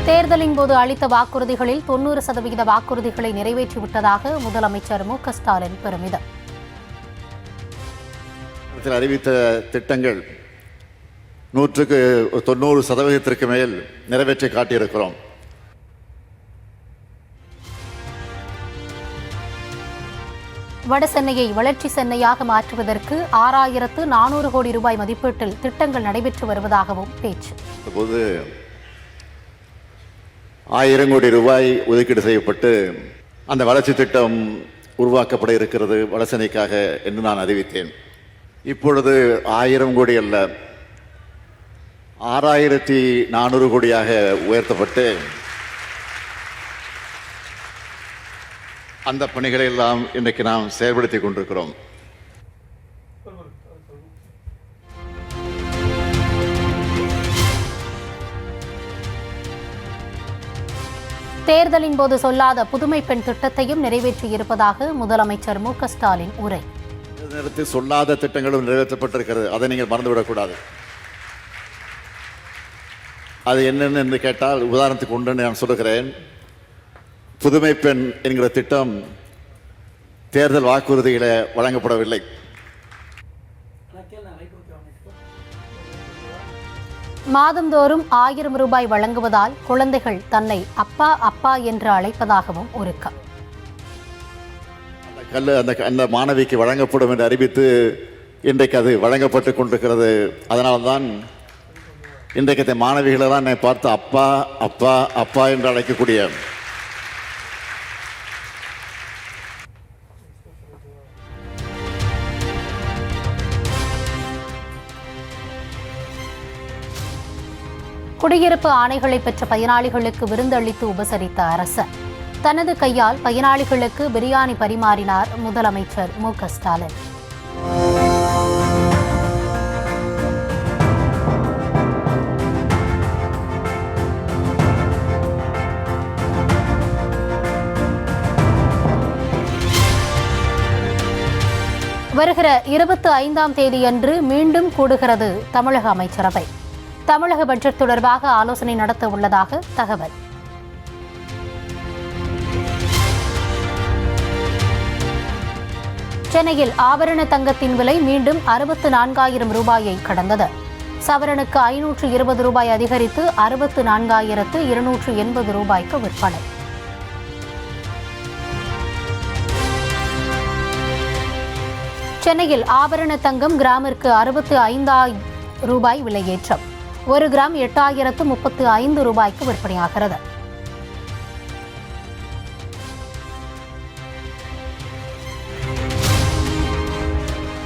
தேர்தலின் போது அளித்த வாக்குறுதிகளில் 90% வாக்குறுதிகளை நிறைவேற்றிவிட்டதாக முதலமைச்சர் மு.க.ஸ்டாலின் பெருமிதம். அறிவித்த திட்டங்கள் 90% மேல் நிறைவேற்றி காட்டியிருக்கிறோம். வடசென்னையை வளர்ச்சி சென்னையாக மாற்றுவதற்கு 6400 கோடி ரூபாய் மதிப்பீட்டில் திட்டங்கள் நடைபெற்று வருவதாகவும் பேச்சு. 1000 கோடி ரூபாய் ஒதுக்கீடு செய்யப்பட்டு அந்த வளர்ச்சி திட்டம் உருவாக்கப்பட இருக்கிறது வடசென்னைக்காக என்று நான் அறிவித்தேன். இப்பொழுது 1000 கோடி அல்ல, 6400 கோடியாக உயர்த்தப்பட்டு அந்த பணிகளை எல்லாம் இன்றைக்கு நாம் செயல்படுத்திக் கொண்டிருக்கிறோம். தேர்தலின் போது சொல்லாத புதுமை பெண் திட்டத்தையும் நிறைவேற்றியிருப்பதாக முதலமைச்சர் மு.க.ஸ்டாலின் உரை. நேரத்தில் சொல்லாத திட்டங்களும் நிறைவேற்றப்பட்டிருக்கிறது, அதை நீங்கள் மறந்துவிடக்கூடாது. அது என்னென்னு என்று கேட்டால் உதாரணத்துக்கு ஒன்று நான் சொல்லுகிறேன். புதுமை பெண் என்கிற திட்டம் தேர்தல் வாக்குறுதிகளை வழங்கப்படவில்லை. மாதந்தோறும் 1000 ரூபாய் வழங்குவதால் குழந்தைகள் தன்னை அப்பா அப்பா என்று அழைப்பதாகவும் உருக்கம். அந்த மாணவிக்கு வழங்கப்படும் என்று அறிவித்து இன்றைக்கு அது வழங்கப்பட்டுக் கொண்டிருக்கிறது. அதனால்தான் இன்றைக்கு மாணவிகளெல்லாம் என்னை பார்த்து அப்பா அப்பா அப்பா என்று அழைக்கக்கூடிய குடியிருப்பு ஆணைகளை பெற்ற பயனாளிகளுக்கு விருந்தளித்து உபசரித்த அரசு. தனது கையால் பயனாளிகளுக்கு பிரியாணி பரிமாறினார் முதலமைச்சர் மு.க.ஸ்டாலின். வருகிற 25ஆம் தேதியன்று மீண்டும் கூடுகிறது தமிழக அமைச்சரவை. தமிழக பட்ஜெட் தொடர்பாக ஆலோசனை நடத்த உள்ளதாக தகவல். சென்னையில் ஆபரண தங்கத்தின் விலை மீண்டும் 64,000 ரூபாயை கடந்தது. சவரனுக்கு 520 ரூபாய் அதிகரித்து 64,280 ரூபாய்க்கு விற்பனை. சென்னையில் ஆபரண தங்கம் கிராமிற்கு 65,000 ரூபாய் விலையேற்றம். 1 கிராம் 8,035 ரூபாய்க்கு விற்பனையாகிறது.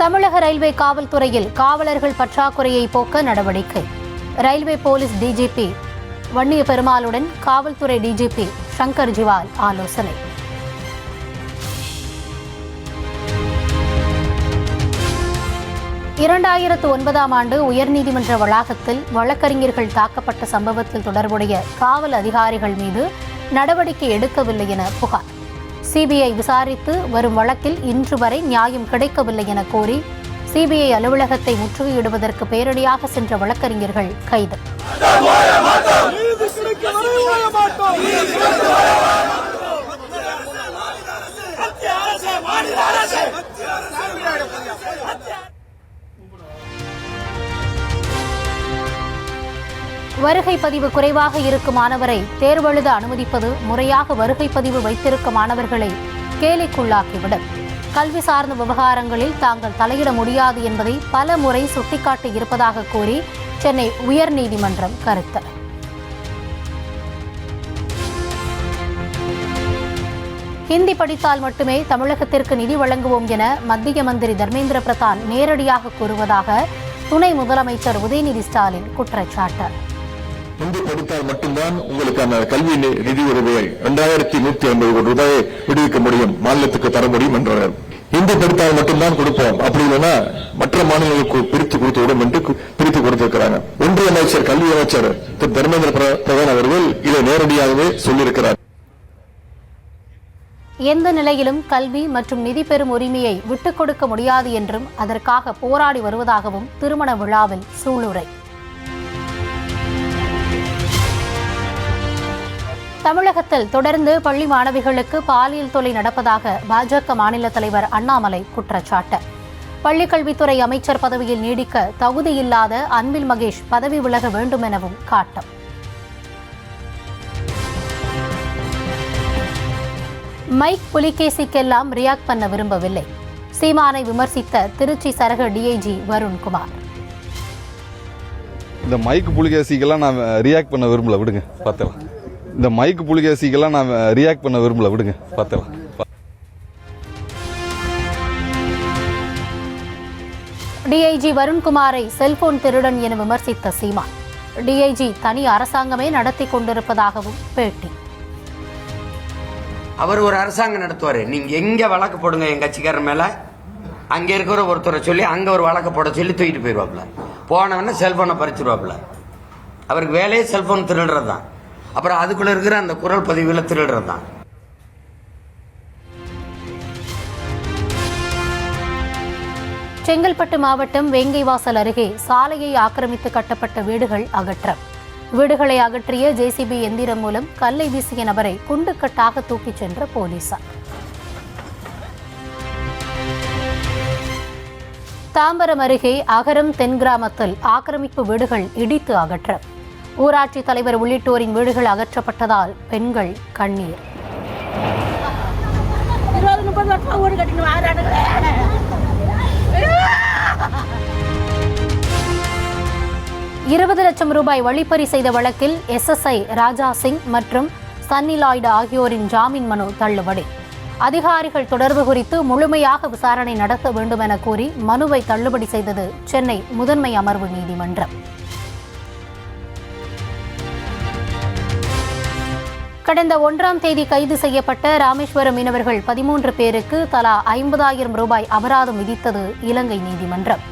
தமிழக ரயில்வே காவல்துறையில் காவலர்கள் பற்றாக்குறையை போக்க நடவடிக்கை. ரயில்வே போலீஸ் டிஜிபி வன்னிய பெருமாளுடன் காவல்துறை டிஜிபி சங்கர் ஜிவால் ஆலோசனை. இரண்டாயிரத்து 2009ஆம் ஆண்டு உயர்நீதிமன்ற வளாகத்தில் வழக்கறிஞர்கள் தாக்கப்பட்ட சம்பவத்தில் தொடர்புடைய காவல் அதிகாரிகள் மீது நடவடிக்கை எடுக்கவில்லை என புகார். சிபிஐ விசாரித்து வரும் வழக்கில் இன்று வரை நியாயம் கிடைக்கவில்லை என கோரி சிபிஐ அலுவலகத்தை முற்றுகையிடுவதற்கு பேரணியாக சென்ற வழக்கறிஞர்கள் கைது. வருகை பதிவு குறைவாக இருக்கும் மாணவரை தேர்வெழுத அனுமதிப்பது முறையாக வருகை பதிவு வைத்திருக்கும் மாணவர்களை கேலிக்குள்ளாக்கிவிடும். கல்வி சார்ந்த விவகாரங்களில் தாங்கள் தலையிட முடியாது என்பதை பல முறை சுட்டிக்காட்டி இருப்பதாக கூறி சென்னை உயர்நீதிமன்றம் கருத்து. ஹிந்தி படித்தால் மட்டுமே தமிழகத்திற்கு நிதி வழங்குவோம் என மத்திய மந்திரி தர்மேந்திர பிரதான் நேரடியாக கூறுவதாக துணை முதலமைச்சர் உதயநிதி ஸ்டாலின் குற்றச்சாட்டு. ஹிந்தி படித்தால் மட்டும்தான் உங்களுக்கான கல்வி நிதி உதவி 2150 கோடி ரூபாயை விடுவிக்க முடியும், மாநிலத்துக்கு தர முடியும் என்றனர். ஹிந்தி படித்தால் மட்டும்தான் கொடுப்போம், அப்படி இல்லைன்னா மற்ற மாநிலங்களுக்கு பிரித்து கொடுத்து விடும் என்று பிரித்து கொடுத்திருக்கிறாங்க. ஒன்றிய அமைச்சர் கல்வி அமைச்சர் திரு தர்மேந்திர பிரதான் அவர்கள் இதை நேரடியாகவே சொல்லியிருக்கிறார். எந்த நிலையிலும் கல்வி மற்றும் நிதி பெறும் உரிமையை விட்டுக் கொடுக்க முடியாது என்றும் அதற்காக போராடி வருவதாகவும் திருமண விழாவில் சூளுரை. தமிழகத்தில் தொடர்ந்து பள்ளி மாணவிகளுக்கு பாலியல் தொல்லை நடப்பதாக பாஜக மாநில தலைவர் அண்ணாமலை குற்றச்சாட்டு. பள்ளிக்கல்வித்துறை அமைச்சர் பதவியில் நீடிக்க தகுதியில்லாத அன்பில் மகேஷ் பதவி விலக வேண்டும் எனவும் காட்டம். மைக் புலிகேசிக்கெல்லாம் ரியாக்ட் பண்ண விரும்பவில்லை. சீமானை விமர்சித்த திருச்சி சரக டிஐஜி வருண்குமார். இந்த மைக் புலிகேசிக்கெல்லாம் நான் ரியாக்ட் பண்ண விரும்பல, விடுங்க பார்த்துக்கலாம். இந்த மைக் புலிகேசிக்கெல்லாம் நான் ரியாக்ட் பண்ண விரும்பல, விடுங்க பார்த்துக்கலாம். டிஐஜி வருண்குமாரை செல்போன் திருடன் என விமர்சித்த சீமான், டிஐஜி தனி அரசாங்கமே நடத்தி கொண்டிருப்பதாகவும் பேட்டி. அவர் ஒரு அரசாங்கம் நடத்துவாரு. நீங்க எங்க வழக்கு போடுங்க என் கட்சிக்காரர் மேல, அங்க இருக்கிற ஒருத்தரை சொல்லி அங்க ஒரு வழக்கு போட சொல்லி தூக்கிட்டு போயிடுவாப்ல. போனவன செல்போனை பறிச்சிருவாப்ல. அவருக்கு வேலையே செல்போன் திருடுறது தான். அப்புறம் அதுக்குள்ள இருக்கிற அந்த குரல் பதிவுகளை திருடுறது தான். செங்கல்பட்டு மாவட்டம் வேங்கைவாசல் அருகே சாலையை ஆக்கிரமித்து கட்டப்பட்ட வீடுகள் அகற்றம். வீடுகளை அகற்றிய ஜேசிபி எந்திரம் மூலம் கல்லை வீசிய நபரை குண்டுக்கட்டாக தூக்கிச் சென்ற போலீசார். தாம்பரம் அருகே அகரம் தென் கிராமத்தில் ஆக்கிரமிப்பு வீடுகள் இடித்து அகற்றம். ஊராட்சி தலைவர் உள்ளிட்டோரின் வீடுகள் அகற்றப்பட்டதால் பெண்கள் கண்ணீர். 20 லட்சம் ரூபாய் வழிப்பறி செய்த வழக்கில் SSI ராஜா சிங் மற்றும் சன்னி லாய்டு ஆகியோரின் ஜாமீன் மனு தள்ளுபடி. அதிகாரிகள் தொடர்பு குறித்து முழுமையாக விசாரணை நடத்த வேண்டும் என கூறி மனுவை தள்ளுபடி செய்தது சென்னை முதன்மை அமர்வு நீதிமன்றம். கடந்த 1ஆம் தேதி கைது செய்யப்பட்ட ராமேஸ்வரம் மீனவர்கள் 13 பேருக்கு தலா 50,000 ரூபாய் அபராதம் விதித்தது இலங்கை நீதிமன்றம்.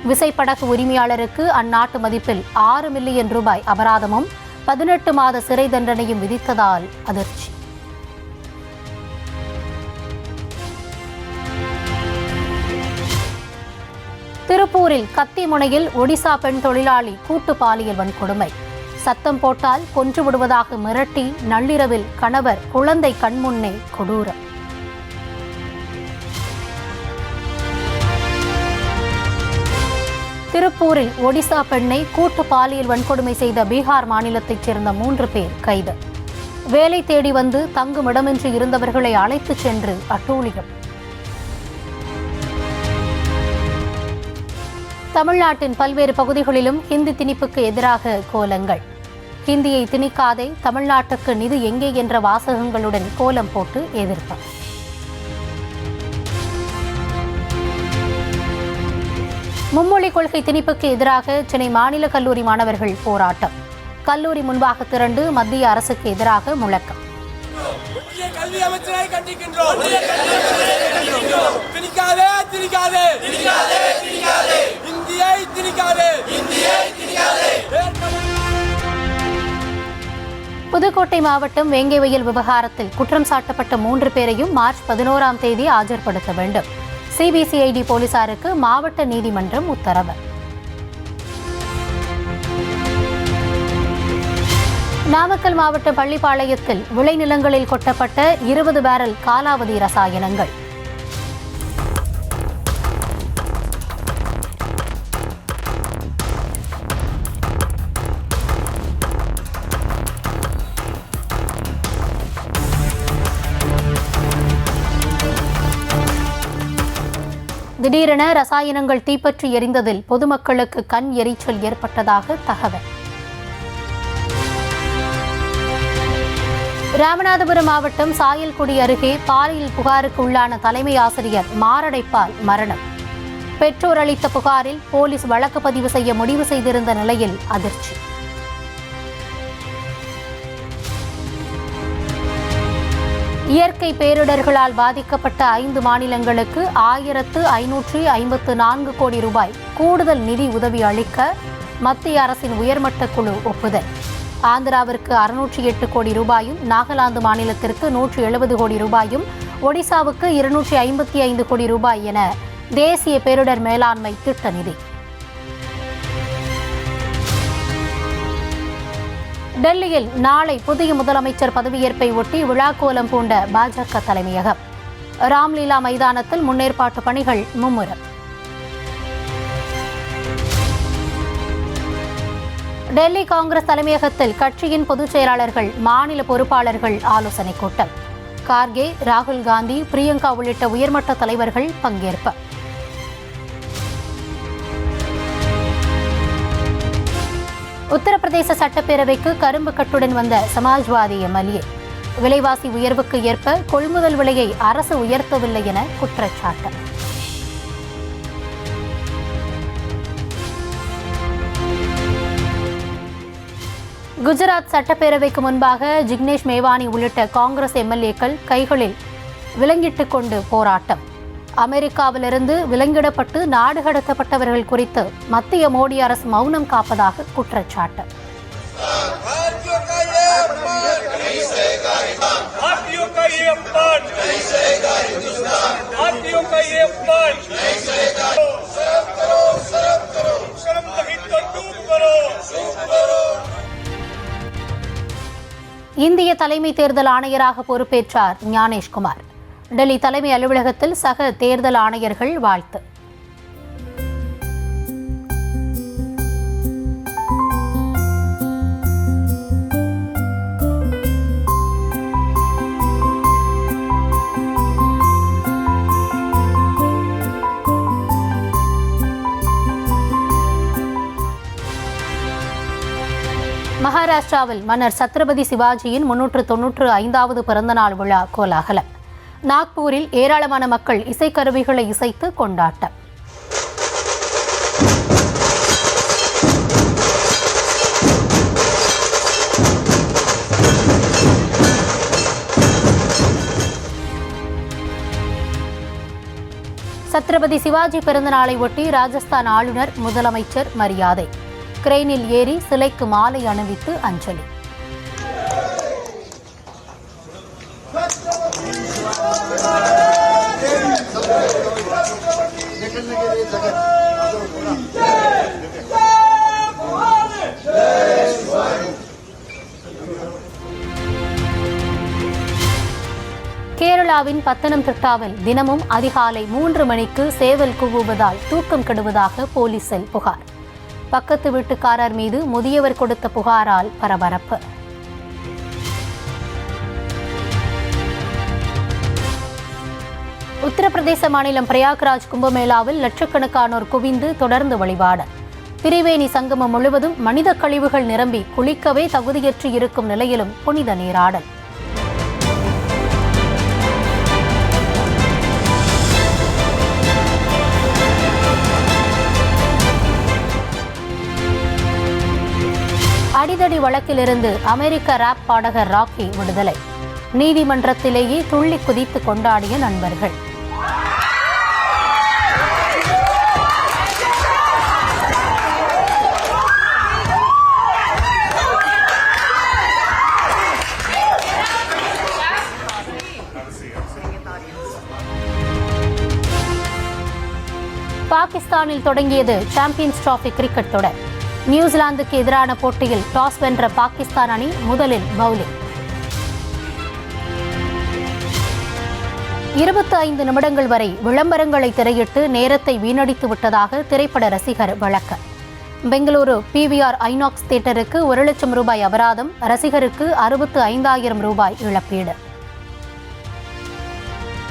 விசைப்படகு உரிமையாளருக்கு அந்நாட்டு மதிப்பில் 6 மில்லியன் ரூபாய் அபராதமும் 18 மாத சிறை தண்டனையும் விதித்ததால் அதிர்ச்சி. திருப்பூரில் கத்திமுனையில் ஒடிசா பெண் தொழிலாளி கூட்டு பாலியல் வன்கொடுமை. சத்தம் போட்டால் கொன்று விடுவதாக மிரட்டி நள்ளிரவில் கணவர் குழந்தை கண்முன்னே கொடூரம். திருப்பூரில் ஒடிசா பெண்ணை கூட்டு பாலியல் வன்கொடுமை செய்த பீகார் மாநிலத்தைச் சேர்ந்த 3 பேர் கைது. வேலை தேடி வந்து தங்குமிடமின்றி இருந்தவர்களை அழைத்துச் சென்று அட்டூழியம். தமிழ்நாட்டின் பல்வேறு பகுதிகளிலும் ஹிந்தி திணிப்புக்கு எதிராக கோலங்கள். ஹிந்தியை திணிக்காதே, தமிழ்நாட்டுக்கு நிதி எங்கே என்ற வாசகங்களுடன் கோலம் போட்டு எதிர்ப்பு. மும்மொழி கொள்கை திணிப்புக்கு எதிராக சென்னை மாநில கல்லூரி மாணவர்கள் போராட்டம். கல்லூரி முன்பாக திரண்டு மத்திய அரசுக்கு எதிராக முழக்கம். கல்வி அமைச்சரை கண்டிக்கின்றோம். திணிக்காதே, திணிக்காதே, இந்தியை திணிக்காதே. புதுக்கோட்டை மாவட்டம் வேங்கைவயல் விவகாரத்தில் குற்றம் சாட்டப்பட்ட 3 பேரையும் மார்ச் 11ஆம் தேதி ஆஜர்படுத்த வேண்டும். சிபிசிஐடி போலீசாருக்கு மாவட்ட நீதிமன்றம் உத்தரவு. நாமக்கல் மாவட்ட பள்ளிப்பாளையத்தில் விளைநிலங்களில் கொட்டப்பட்ட 20 பேரல் காலாவதி ரசாயனங்கள். திடீரென ரசாயனங்கள் தீப்பற்றி எரிந்ததில் பொதுமக்களுக்கு கண் எரிச்சல் ஏற்பட்டதாக தகவல். ராமநாதபுரம் மாவட்டம் சாயல்குடி அருகே பாலியல் புகாருக்கு உள்ளான தலைமை ஆசிரியர் மாரடைப்பால் மரணம். பெற்றோர் அளித்த புகாரில் போலீஸ் வழக்கு பதிவு செய்ய முடிவு செய்திருந்த நிலையில் அதிர்ச்சி. இயற்கை பேரிடர்களால் பாதிக்கப்பட்ட 5 மாநிலங்களுக்கு 1554 கோடி ரூபாய் கூடுதல் நிதி உதவி அளிக்க மத்திய அரசின் உயர்மட்ட குழு ஒப்புதல். ஆந்திராவிற்கு 608 கோடி ரூபாயும், நாகாலாந்து மாநிலத்திற்கு 170 கோடி ரூபாயும், ஒடிசாவுக்கு 255 கோடி ரூபாய் என தேசிய பேரிடர் மேலாண்மை திட்ட நிதி. டெல்லியில் நாளை புதிய முதலமைச்சர் பதவியேற்பை ஒட்டி விழாக்கோலம் பூண்ட பாஜக தலைமையகம். ராம்லீலா மைதானத்தில் முன்னேற்பாட்டு பணிகள் மும்முரம். டெல்லி காங்கிரஸ் தலைமையகத்தில் கட்சியின் பொதுச் செயலாளர்கள், மாநில பொறுப்பாளர்கள் ஆலோசனைக் கூட்டம். கார்கே, ராகுல் காந்தி, பிரியங்கா உள்ளிட்ட உயர்மட்ட தலைவர்கள் பங்கேற்பு. உத்தரப்பிரதேச சட்டப்பேரவைக்கு கரும்பு கட்டுடன் வந்த சமாஜ்வாதி எம்எல்ஏ. விலைவாசி உயர்வுக்கு ஏற்ப கொள்முதல் விலையை அரசு உயர்த்தவில்லை என குற்றச்சாட்டு. குஜராத் சட்டப்பேரவைக்கு முன்பாக ஜிக்னேஷ் மேவானி உள்ளிட்ட காங்கிரஸ் எம்எல்ஏக்கள் கைகளில் விலங்கிட்டுக் கொண்டு போராட்டம். அமெரிக்காவிலிருந்து விலங்கிடப்பட்டு நாடு கடத்தப்பட்டவர்கள் குறித்து மத்திய மோடி அரசு மௌனம் காப்பதாக குற்றச்சாட்டு. இந்திய தலைமை தேர்தல் ஆணையராக பொறுப்பேற்றார் ஞானேஷ்குமார். டெல்லி தலைமை அலுவலகத்தில் சக தேர்தல் ஆணையர்கள் வாழ்த்து. மகாராஷ்டிராவில் மன்னர் சத்ரபதி சிவாஜியின் 395வது பிறந்தநாள் விழா கோலாகலம். நாக்பூரில் ஏராளமான மக்கள் இசைக்கருவிகளை இசைத்து கொண்டாட்டம். சத்ரபதி சிவாஜி பிறந்தநாளை ஒட்டி ராஜஸ்தான் ஆளுநர், முதலமைச்சர் மரியாதை. கிரெயினில் ஏறி சிலைக்கு மாலை அணிவித்து அஞ்சலி. கேரளாவின் பத்தனம்திட்டாவில் தினமும் அதிகாலை 3 மணிக்கு சேவல் கூவுவதால் தூக்கம் கெடுவதாக போலீசில் புகார். பக்கத்து வீட்டுக்காரர் மீது முதியவர் கொடுத்த புகாரால் பரபரப்பு. உத்தரப்பிரதேச மாநிலம் பிரயாக்ராஜ் கும்பமேளாவில் லட்சக்கணக்கானோர் குவிந்து தொடர்ந்து வழிபாடு. திரிவேணி சங்கமம் முழுவதும் மனித கழிவுகள் நிரம்பி குளிக்கவே தகுதியற்று இருக்கும் நிலையிலும் புனித நீராடல். அடிதடி வழக்கிலிருந்து அமெரிக்க ராப் பாடகர் ராக்கி விடுதலை. நீதிமன்றத்திலேயே துள்ளி குதித்து கொண்டாடிய நண்பர்கள். பாகிஸ்தானில் தொடங்கியது சாம்பியன்ஸ் டிராபி கிரிக்கெட் தொடர். நியூசிலாந்துக்கு எதிரான போட்டியில் டாஸ் வென்ற பாகிஸ்தான் அணி முதலில் பவுலிங். 25 நிமிடங்கள் வரை விளம்பரங்களை திரையிட்டு நேரத்தை வீணடித்து விட்டதாக திரைப்பட ரசிகர் வழக்கு. பெங்களூரு PVR ஐநாக்ஸ் தியேட்டருக்கு 1 லட்சம் ரூபாய் அபராதம், ரசிகருக்கு 65,000 ரூபாய் இழப்பீடு.